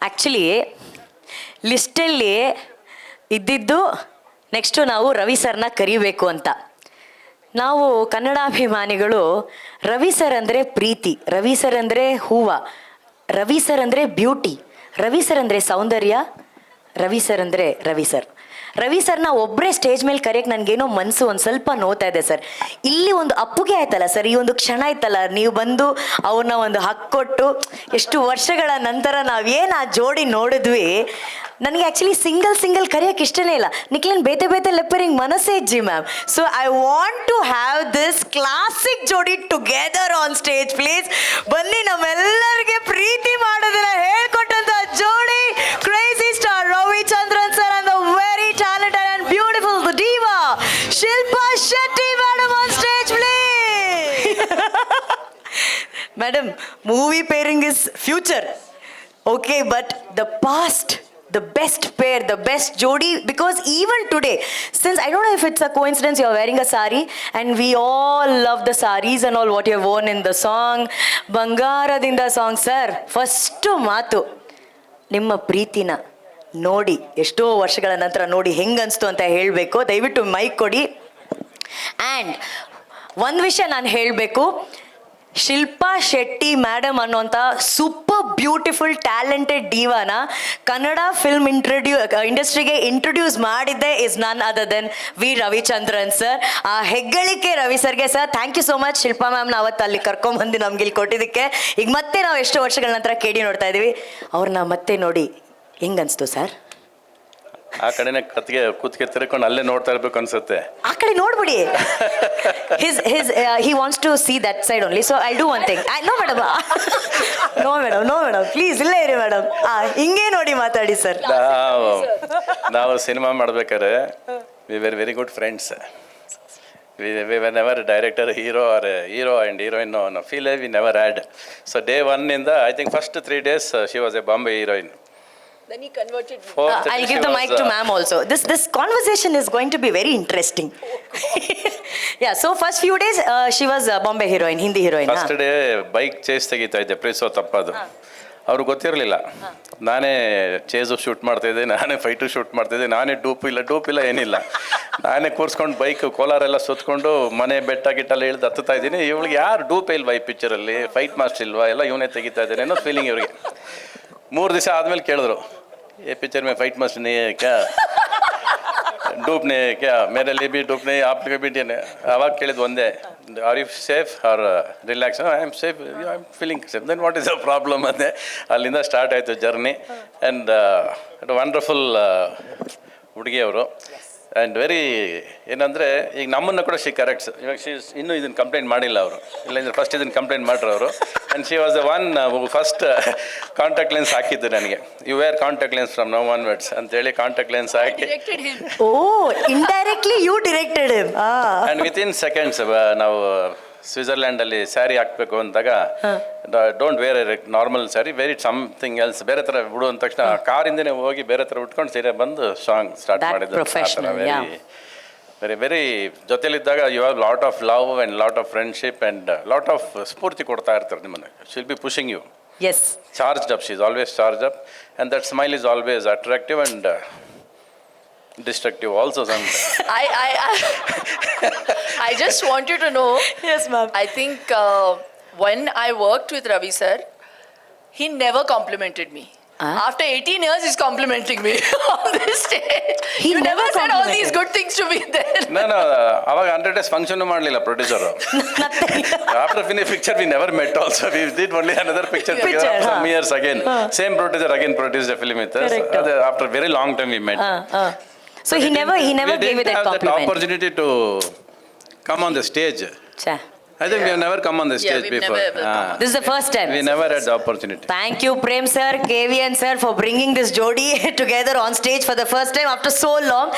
Actually ಲಿಸ್ಟಲ್ಲಿ ಇದ್ದಿದ್ದು next ನಾವು ರವಿ ಸರ್ನ ಕರಿಬೇಕು ಅಂತ. ನಾವು ಕನ್ನಡಾಭಿಮಾನಿಗಳು ರವಿ ಸರ್ ಅಂದರೆ ಪ್ರೀತಿ, ರವಿ ಸರ್ ಅಂದರೆ ಹೂವು, ರವಿ ಸರ್ ಅಂದರೆ ಬ್ಯೂಟಿ, ರವಿ ಸರ್ ಅಂದರೆ ಸೌಂದರ್ಯ, ರವಿ ಸರ್ ಅಂದರೆ ರವಿ ಸರ್. ರವಿ ಸರ್ನ ಒಬ್ಬರೇ ಸ್ಟೇಜ್ ಮೇಲೆ ಕರೆಯಕ್ಕೆ ನನಗೇನೋ ಮನಸ್ಸು ಒಂದು ಸ್ವಲ್ಪ ನೋತಾ ಇದೆ ಸರ್. ಇಲ್ಲಿ ಒಂದು ಅಪ್ಪುಗೆ ಆಯ್ತಲ್ಲ ಸರ್, ಈ ಒಂದು ಕ್ಷಣ ಆಯ್ತಲ್ಲ, ನೀವು ಬಂದು ಅವ್ರನ್ನ ಒಂದು ಹಕ್ಕೊಟ್ಟು ಎಷ್ಟು ವರ್ಷಗಳ ನಂತರ ನಾವೇನು ಆ ಜೋಡಿ ನೋಡಿದ್ವಿ. ನನಗೆ ಆ್ಯಕ್ಚುಲಿ ಸಿಂಗಲ್ ಕರೆಯೋಕ್ಕೆ ಇಷ್ಟನೇ ಇಲ್ಲ. ನಿಕ್ಲೇನ್ ಬೇತೆ ಲೆಪ್ಪರಿಂಗ್ ಮನಸ್ಸೇ ಇಜ್ಜಿ ma'am. So I want to have this classic ಜೋಡಿ ಟುಗೆದರ್ ಆನ್ ಸ್ಟೇಜ್ ಪ್ಲೀಸ್. ಬನ್ನಿ, ನಮ್ಮೆಲ್ಲರಿಗೆ ಪ್ರೀತಿ ಮಾಡೋದನ್ನ ಹೇಳ್ಕೊಟ್ಟಂತ ಜೋಡಿ crazy star Ravichandran sir and the very talented and beautiful the diva Shilpa Shetty madam on stage please. Madam, movie pairing is future, okay, but the past, the best pair, the best jodi, because even today, since I don't know if it's a coincidence you're wearing a sari and we all love the saris and all what you've worn in the song Bangaradinda song. Sir, first ಮಾತು ನಿಮ್ಮ ಪ್ರೀತಿನ ನೋಡಿ ಎಷ್ಟೋ ವರ್ಷಗಳ ನಂತರ ನೋಡಿ ಹೆಂಗನ್ಸ್ತು ಅಂತ ಹೇಳಬೇಕು. ದಯವಿಟ್ಟು ಮೈಕ್ ಕೊಡಿ. ಆ್ಯಂಡ್ ಒಂದು ವಿಷಯ ನಾನು ಹೇಳಬೇಕು, ಶಿಲ್ಪಾ ಶೆಟ್ಟಿ ಮೇಡಮ್ ಅನ್ನೋಂಥ ಸೂಪರ್ ಬ್ಯೂಟಿಫುಲ್ ಟ್ಯಾಲೆಂಟೆಡ್ ಡಿವಾನ ಕನ್ನಡ ಫಿಲ್ಮ್ ಇಂಡಸ್ಟ್ರಿಗೆ ಇಂಟ್ರೊಡ್ಯೂಸ್ ಮಾಡಿದ್ದೆ is none other than V Ravichandran sir. ಆ ಹೆಗ್ಗಳಿಕೆ ರವಿ ಸರ್ಗೆ sir. Thank you so much Shilpa ಮ್ಯಾಮ್ನ ಅವತ್ತು ಅಲ್ಲಿ ಕರ್ಕೊಂಬಂದು ನಮ್ಗೆ ಇಲ್ಲಿ ಕೊಟ್ಟಿದ್ದಕ್ಕೆ. ಈಗ ಮತ್ತೆ ನಾವು ಎಷ್ಟೋ ವರ್ಷಗಳ ನಂತರ ಕೇಳಿ ನೋಡ್ತಾ ಇದ್ದೀವಿ. ಅವ್ರನ್ನ ಮತ್ತೆ ನೋಡಿ ಹೆಂಗನ್ಸ್ತು ಸರ್? ಆ ಕಡೆನೇ ಕೂತ್ಗೆ ತಿರ್ಕೊಂಡು ಅಲ್ಲೇ ನೋಡ್ತಾ ಇರ್ಬೇಕು ಅನ್ಸುತ್ತೆ. ಆ ಕಡೆ ನೋಡ್ಬಿಡಿ. he wants to see that side only, so I'll do one thing. No madam please ಇಲ್ಲೇ ಇರಿ ಮೇಡಮ್. ಹಿಂಗೆ ನೋಡಿ ಮಾತಾಡಿ ಸರ್. ನಾವು ಸಿನಿಮಾ ಮಾಡ್ಬೇಕಾದ್ರೆ we were very good friends. we were never director, hero and heroine, no feel we never had. So day one in the, I think first 3 days she was a Bombay heroine. Then he converted me. I'll give the mic to ma'am also. This conversation is going to be very interesting. Yeah, so first few days she was Bombay heroine, Hindi heroine. First day bike chase ತೆಗಿತಾ ಇದ್ದೆ, ಪ್ರೀಸೋ ತಪ್ಪದು. ಅವ್ರಿಗೆ ಗೊತ್ತಿರಲಿಲ್ಲ. ನಾನೇ chase shoot ಮಾಡ್ತಾಯಿದ್ದೆ, ನಾನೇ fight shoot ಮಾಡ್ತಾಯಿದ್ದೆ, ನಾನೇ ಡೂಪ್ ಇಲ್ಲ ಏನಿಲ್ಲ. ನಾನೇ ಕೂರಿಸ್ಕೊಂಡು ಬೈಕ್ ಕೋಲಾರೆಲ್ಲ ಸುತ್ಕೊಂಡು ಮನೆ ಬೆಟ್ಟ ಗಿಟ್ಟೆಲ್ಲ ಇಳಿದು ಹತ್ತುತ್ತಾ ಇದ್ದೀನಿ. ಇವಳಿಗೆ ಯಾರು ಡೂಪ್ ಇಲ್ವಾ ಈ ಪಿಕ್ಚರಲ್ಲಿ, ಫೈಟ್ ಮಾಸ್ಟರ್ ಇಲ್ವಾ, ಎಲ್ಲ ಇವನೇ ತೆಗಿತಾ ಇದ್ದಾನೆ ಅನ್ನೋ ಫೀಲಿಂಗ್ ಇವ್ರಿಗೆ. 3 ದಿವಸ ಆದಮೇಲೆ ಕೇಳಿದ್ರು, ये पिक्चर में फाइट मस्ट नहीं है क्या, डूप नहीं है क्या, मेरे लिए भी डूप नहीं, आप लिए भी नहीं. ಅವಾಗ ಕೇಳಿದ್ದು ಒಂದೇ, are you safe or relax? I am safe, I am feeling safe. Then what is the problem ಅಂದೆ. ಅಲ್ಲಿಂದ ಸ್ಟಾರ್ಟ್ ಆಯಿತು ಜರ್ನಿ. ಆ್ಯಂಡ್ ವಂಡರ್ಫುಲ್ ಹುಡುಗಿ ಅವರು. ಆ್ಯಂಡ್ ವೆರಿ ಏನಂದರೆ, ಈಗ ನಮ್ಮನ್ನು ಕೂಡ ಶಿ ಕರೆಕ್ಟ್ಸ್. ಇವಾಗ ಇನ್ನೂ ಇದನ್ನು ಕಂಪ್ಲೇಂಟ್ ಮಾಡಿಲ್ಲ ಅವರು, ಇಲ್ಲಾಂದರೆ ಫಸ್ಟ್ ಇದನ್ನು ಕಂಪ್ಲೇಂಟ್ ಮಾಡ್ರು ಅವರು. And she was the one first contact lens ಹಾಕಿದ್ದು ನನಗೆ. You wear contact lens from now onwards ಅಂತೇಳಿ ಕಾಂಟ್ಯಾಕ್ಟ್ ಲೆನ್ಸ್ ಹಾಕಿ. Indirectly you directed him. And within seconds ನಾವು ಸ್ವಿಟ್ಜರ್ಲ್ಯಾಂಡಲ್ಲಿ ಸ್ಯಾರಿ ಹಾಕಬೇಕು ಅಂದಾಗ, don't wear a normal sari, wear it something else, ಬೇರೆ ಥರ ಬಿಡು ಅಂದ ತಕ್ಷಣ ಕಾರಿಂದನೇ ಹೋಗಿ ಬೇರೆ ಥರ ಉಟ್ಕೊಂಡು ಸೀರೆ ಬಂದು ಸಾಂಗ್ ಸ್ಟಾರ್ಟ್ ಮಾಡಿದ್ದು. ವೆರಿ ವೆರಿ ಜೊತೆಲಿದ್ದಾಗ you have lot of love and lot of friendship and lot of ಸ್ಫೂರ್ತಿ ಕೊಡ್ತಾ ಇರ್ತಾರೆ ನಿಮ್ಮನ್ನು. She'll be pushing you. Yes, charged up, she is always charged up and that smile is always attractive and destructive also sometimes. I just want you to know. Yes, ma'am. I think when I worked with Ravi sir, he never complimented me. After 18 years, he's complimenting me on this stage. He you never said all these good things to me then. No. ಅವಾಗ 100 days function ಮಾಡಲಿಲ್ಲ producer. After finish picture we never met also. We did only another picture together some years again. Same producer again produced a film with us. After very long time we met. So he never gave you that compliment. That opportunity to come on the stage. Cha. I think we have never come on the stage before. This is the first time. We never had the opportunity. Thank you, Prem sir, KVN sir, for bringing this jodi together on stage for the first time after so long.